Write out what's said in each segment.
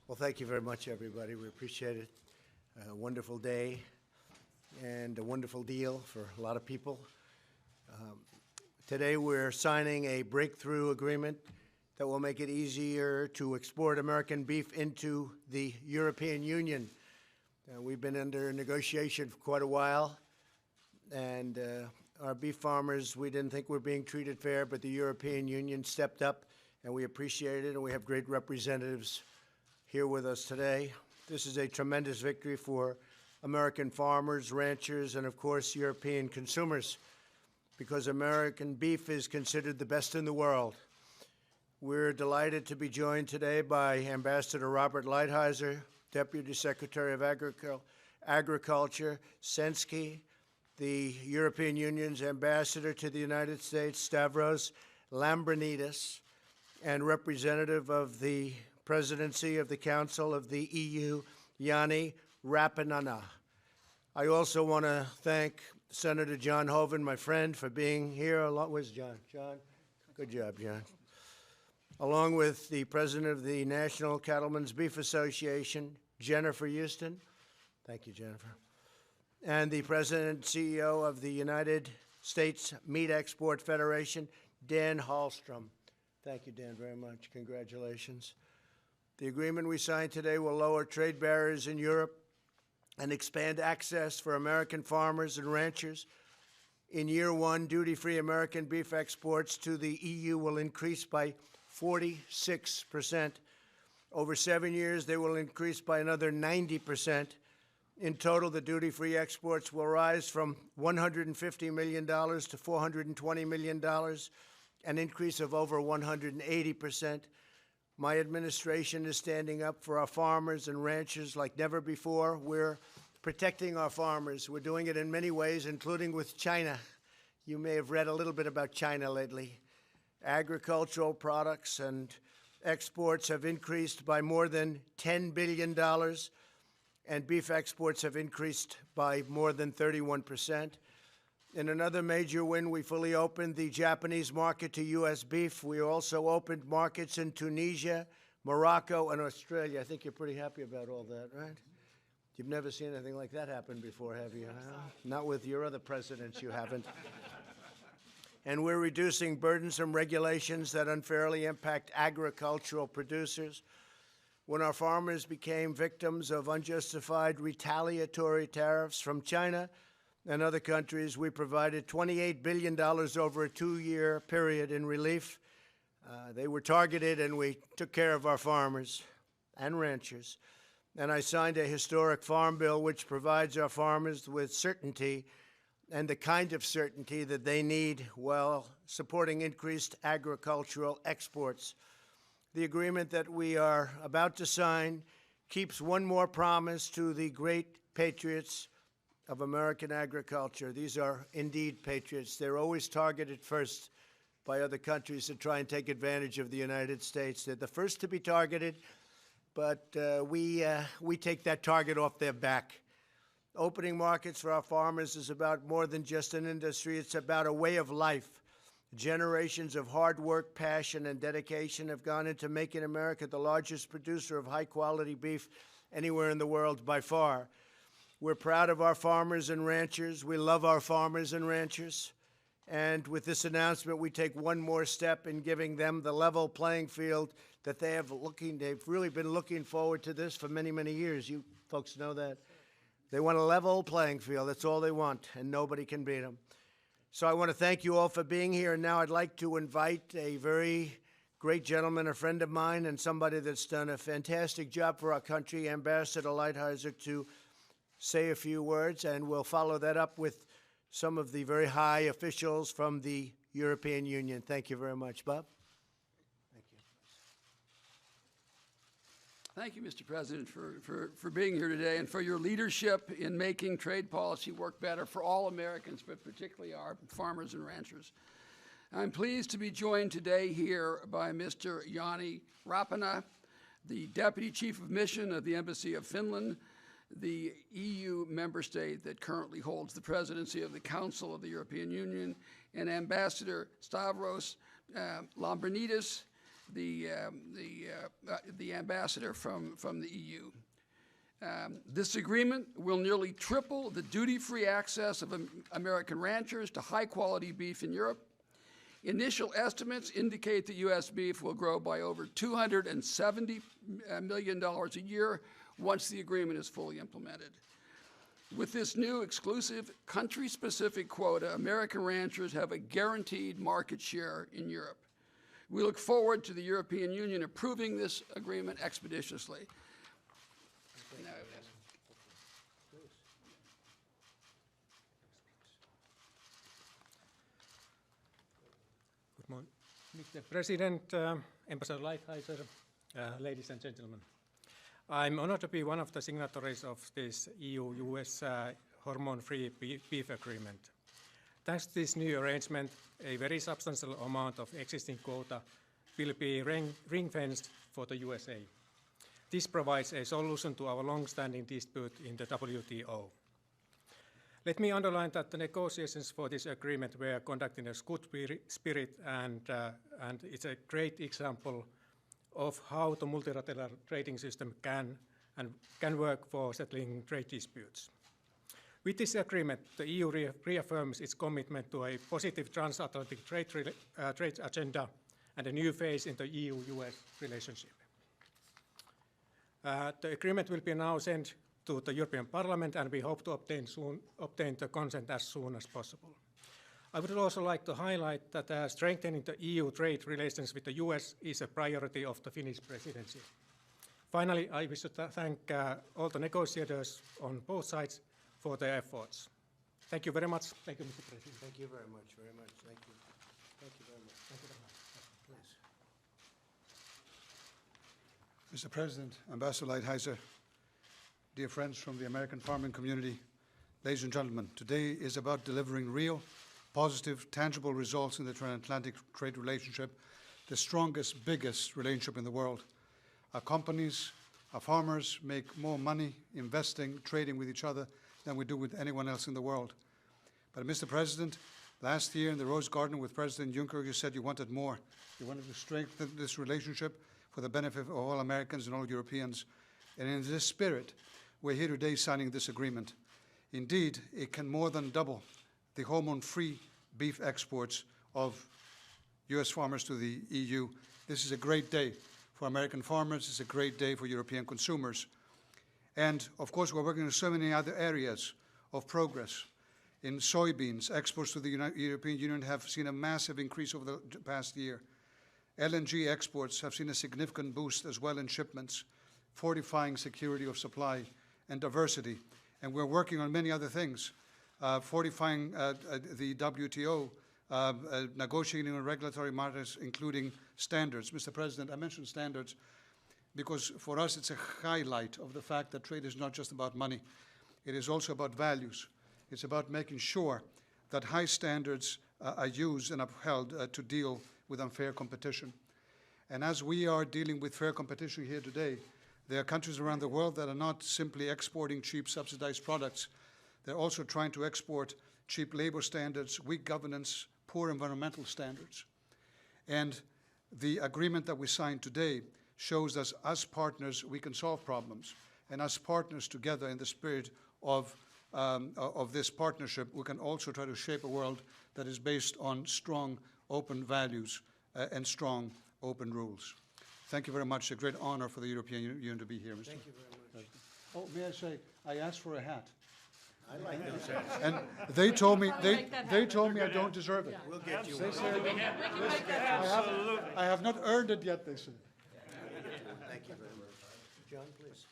Well, thank you very much, everybody. We appreciate it. A wonderful day and a wonderful deal for a lot of people. Today we're signing a breakthrough agreement that will make it easier to export American beef into the European Union. We've been under negotiation for quite a while, and our beef farmers, we didn't think were being treated fair, but the European Union stepped up, and we appreciate it, and we have great representatives here with us today. This is a tremendous victory for American farmers, ranchers, and of course, European consumers, because American beef is considered the best in the world. We're delighted to be joined today by Ambassador Robert Lighthizer, Deputy Secretary of Agriculture, Senski, the European Union's Ambassador to the United States, Stavros Lambrinidis, and representative of the Presidency of the Council of the EU, Yanni Rapinana. I also want to thank Senator John Hoeven, my friend, for being here. Where's John? John? Good job, John. Along with the President of the National Cattlemen's Beef Association, Jennifer Houston. Thank you, Jennifer. And the President and CEO of the United States Meat Export Federation, Dan Hallstrom. Thank you, Dan, very much. Congratulations. The agreement we signed today will lower trade barriers in Europe and expand access for American farmers and ranchers. In year one, duty-free American beef exports to the EU will increase by 46%. Over 7 years, they will increase by another 90%. In total, the duty-free exports will rise from $150 million to $420 million, an increase of over 180%. My administration is standing up for our farmers and ranchers like never before. We're protecting our farmers. We're doing it in many ways, including with China. You may have read a little bit about China lately. Agricultural products and exports have increased by more than $10 billion, and beef exports have increased by more than 31%. In another major win, we fully opened the Japanese market to U.S. beef. We also opened markets in Tunisia, Morocco, and Australia. I think you're pretty happy about all that, right? You've never seen anything like that happen before, have you? Huh? Not with your other presidents, you haven't. And we're reducing burdensome regulations that unfairly impact agricultural producers. When our farmers became victims of unjustified retaliatory tariffs from China and other countries, we provided $28 billion over a 2-year period in relief. They were targeted, and we took care of our farmers and ranchers. And I signed a historic farm bill which provides our farmers with certainty and the kind of certainty that they need while supporting increased agricultural exports. The agreement that we are about to sign keeps one more promise to the great patriots of American agriculture. These are indeed patriots. They're always targeted first by other countries to try and take advantage of the United States. They're the first to be targeted, but we take that target off their back. Opening markets for our farmers is about more than just an industry. It's about a way of life. Generations of hard work, passion, and dedication have gone into making America the largest producer of high-quality beef anywhere in the world by far. We're proud of our farmers and ranchers. We love our farmers and ranchers. And with this announcement, we take one more step in giving them the level playing field that they've really been looking forward to this for many, many years. You folks know that. They want a level playing field. That's all they want, and nobody can beat them. So I want to thank you all for being here. And now I'd like to invite a very great gentleman, a friend of mine, and somebody that's done a fantastic job for our country, Ambassador Lighthizer, to say a few words, and we'll follow that up with some of the very high officials from the European Union. Thank you very much. Bob? Thank you. Thank you, Mr. President, for being here today and for your leadership in making trade policy work better for all Americans, but particularly our farmers and ranchers. I'm pleased to be joined today here by Mr. Yanni Rapina, the Deputy Chief of Mission of the Embassy of Finland, the EU member state that currently holds the presidency of the Council of the European Union, and Ambassador Stavros Lambrinidis, the ambassador from the EU. This agreement will nearly triple the duty-free access of American ranchers to high-quality beef in Europe. Initial estimates indicate that U.S. beef will grow by over $270 million a year once the agreement is fully implemented. With this new exclusive country-specific quota, American ranchers have a guaranteed market share in Europe. We look forward to the European Union approving this agreement expeditiously. Good morning, Mr. President, Ambassador Lighthizer, ladies and gentlemen. I'm honored to be one of the signatories of this EU-US hormone-free beef agreement. Thanks to this new arrangement, a very substantial amount of existing quota will be ring-fenced for the USA. This provides a solution to our long-standing dispute in the WTO. Let me underline that the negotiations for this agreement were conducted in a good spirit, and it's a great example of how the multilateral trading system can work for settling trade disputes. With this agreement, the EU reaffirms its commitment to a positive transatlantic trade agenda and a new phase in the EU-US relationship. The agreement will be now sent to the European Parliament, and we hope to obtain the consent as soon as possible. I would also like to highlight that strengthening the EU trade relations with the US is a priority of the Finnish presidency. Finally, I wish to thank all the negotiators on both sides for their efforts. Thank you very much. Thank you, Mr. President. Thank you very much, very much. Thank you. Thank you very much. Thank you very much. Please. Mr. President, Ambassador Lighthizer, dear friends from the American farming community, ladies and gentlemen, today is about delivering real, positive, tangible results in the transatlantic trade relationship, the strongest, biggest relationship in the world. Our companies, our farmers make more money investing, trading with each other than we do with anyone else in the world. But Mr. President, last year in the Rose Garden with President Juncker, you said you wanted more. You wanted to strengthen this relationship for the benefit of all Americans and all Europeans. And in this spirit, we're here today signing this agreement. Indeed, it can more than double the hormone-free beef exports of US farmers to the EU. This is a great day for American farmers. It's a great day for European consumers. And of course, we're working in so many other areas of progress. In soybeans, exports to the European Union have seen a massive increase over the past year. LNG exports have seen a significant boost as well in shipments, fortifying security of supply and diversity. And we're working on many other things, fortifying the WTO, negotiating on regulatory matters, including standards. Mr. President, I mentioned standards because for us it's a highlight of the fact that trade is not just about money. It is also about values. It's about making sure that high standards are used and upheld to deal with unfair competition. And as we are dealing with fair competition here today, there are countries around the world that are not simply exporting cheap subsidized products. They're also trying to export cheap labor standards, weak governance, poor environmental standards. And the agreement that we signed today shows that as partners we can solve problems. And as partners together in the spirit of this partnership, we can also try to shape a world that is based on strong, open values and strong, open rules. Thank you very much. It's a great honor for the European Union to be here, Mr. Thank you very much. Oh, may I say, I asked for a hat. I like those hats. And they told me I don't deserve it. We'll get you They one. said, I have not earned it yet, they said. Thank you very much. John, please.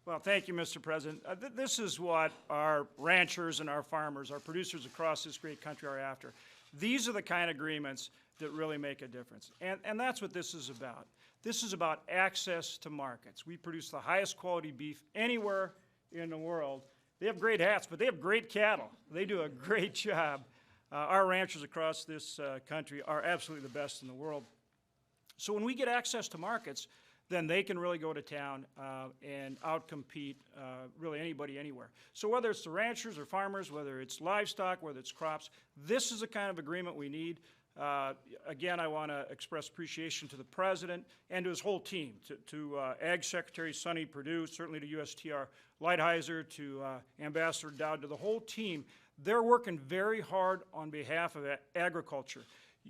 Well, thank you, Mr. President. This is what our ranchers and our farmers, our producers across this great country are after. These are the kind of agreements that really make a difference. And that's what this is about. This is about access to markets. We produce the highest quality beef anywhere in the world. They have great hats, but they have great cattle. They do a great job. Our ranchers across this country are absolutely the best in the world. So when we get access to markets, then they can really go to town and outcompete really anybody anywhere. So whether it's the ranchers or farmers, whether it's livestock, whether it's crops, this is the kind of agreement we need. Again, I want to express appreciation to the President and to his whole team, to Ag Secretary Sonny Perdue, certainly to USTR Lighthizer, to Ambassador Dowd, to the whole team. They're working very hard on behalf of agriculture.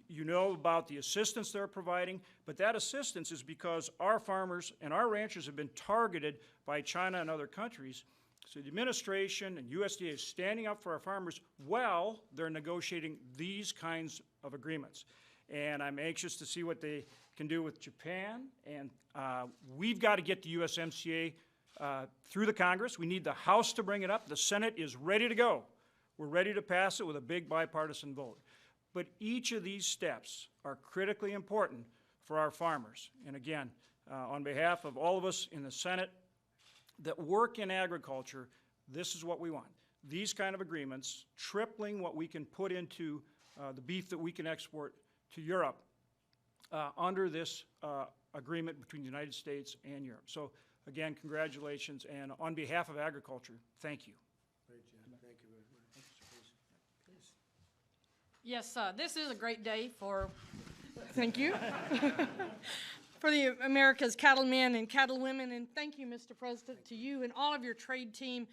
You know about the assistance they're providing, but that assistance is because our farmers and our ranchers have been targeted by China and other countries. So the administration and USDA is standing up for our farmers while they're negotiating these kinds of agreements. And I'm anxious to see what they can do with Japan. And we've got to get the USMCA through the Congress. We need the House to bring it up. The Senate is ready to go. We're ready to pass it with a big bipartisan vote. But each of these steps are critically important for our farmers. And again, on behalf of all of us in the Senate that work in agriculture, this is what we want. These kind of agreements, tripling what we can put into the beef that we can export to Europe under this agreement between the United States and Europe. So again, congratulations, and on behalf of agriculture, thank you. Great job. Thank you very much. Please. Yes, this is a great day for, thank you, for the America's cattlemen and cattlewomen, and thank you, Mr. President, to you and all of your trade team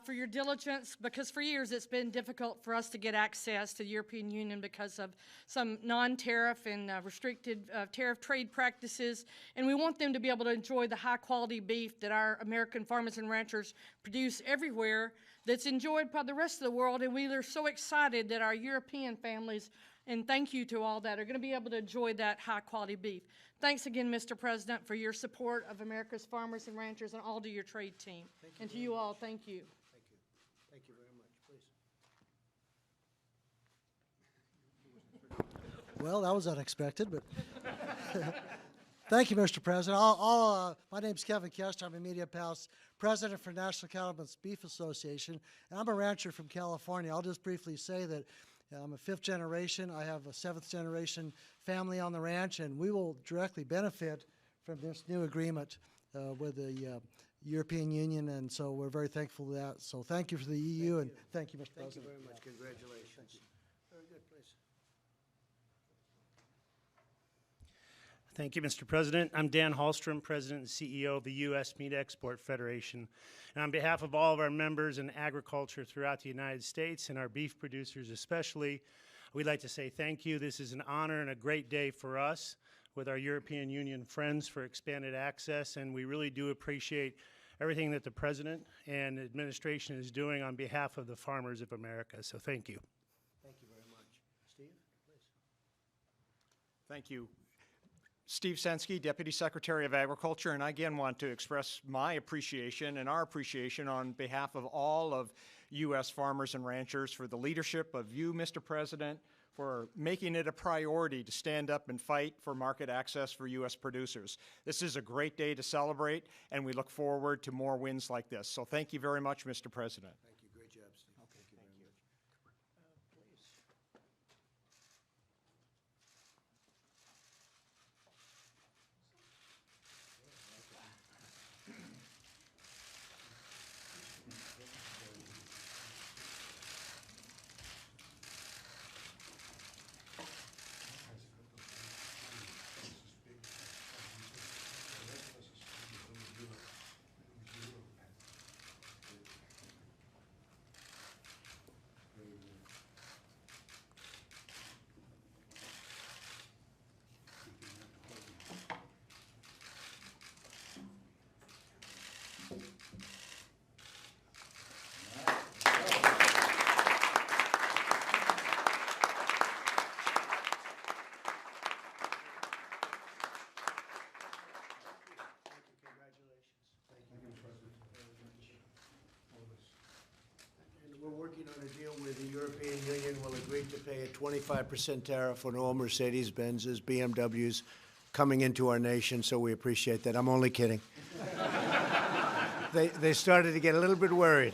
for your diligence, because for years it's been difficult for us to get access to the European Union because of some non-tariff and restricted tariff trade practices, and we want them to be able to enjoy the high-quality beef that our American farmers and ranchers produce everywhere, that's enjoyed by the rest of the world, and we are so excited that our European families, and thank you to all that, are going to be able to enjoy that high-quality beef. Thanks again, Mr. President, for your support of America's farmers and ranchers and all to your trade team. And to you all, thank you. Thank you. Thank you very much. Please. Well, that was unexpected, but thank you, Mr. President. My name's Kevin Kester. I'm a Media Palace president for National Cattlemen's Beef Association, and I'm a rancher from California. I'll just briefly say that I'm a fifth generation. I have a seventh generation family on the ranch, and we will directly benefit from this new agreement with the European Union, and so we're very thankful for that. So thank you for the EU, and thank you, Mr. Thank you President. very much. Congratulations. Very good, please. Thank you, Mr. President. I'm Dan Hallstrom, President and CEO of the U.S. Meat Export Federation. And on behalf of all of our members in agriculture throughout the United States and our beef producers especially, we'd like to say thank you. This is an honor and a great day for us with our European Union friends for expanded access, and we really do appreciate everything that the President and the administration is doing on behalf of the farmers of America. So thank you. Thank you very much. Steve, please. Thank you. Steve Sensky, Deputy Secretary of Agriculture, and I again want to express my appreciation and our appreciation on behalf of all of U.S. farmers and ranchers for the leadership of you, Mr. President, for making it a priority to stand up and fight for market access for U.S. producers. This is a great day to celebrate, and we look forward to more wins like this. So thank you very much, Mr. President. Thank you. Great job, Steve. Thank you very much. Please. We're working on a deal where the European Union will agree to pay a 25% tariff on all Mercedes-Benzes, BMWs coming into our nation, so we appreciate that. I'm only kidding. They started to get a little bit worried.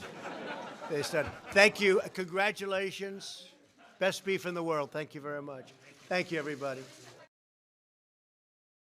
They started. Thank you. Congratulations. Best beef in the world. Thank you very much. Thank you, everybody.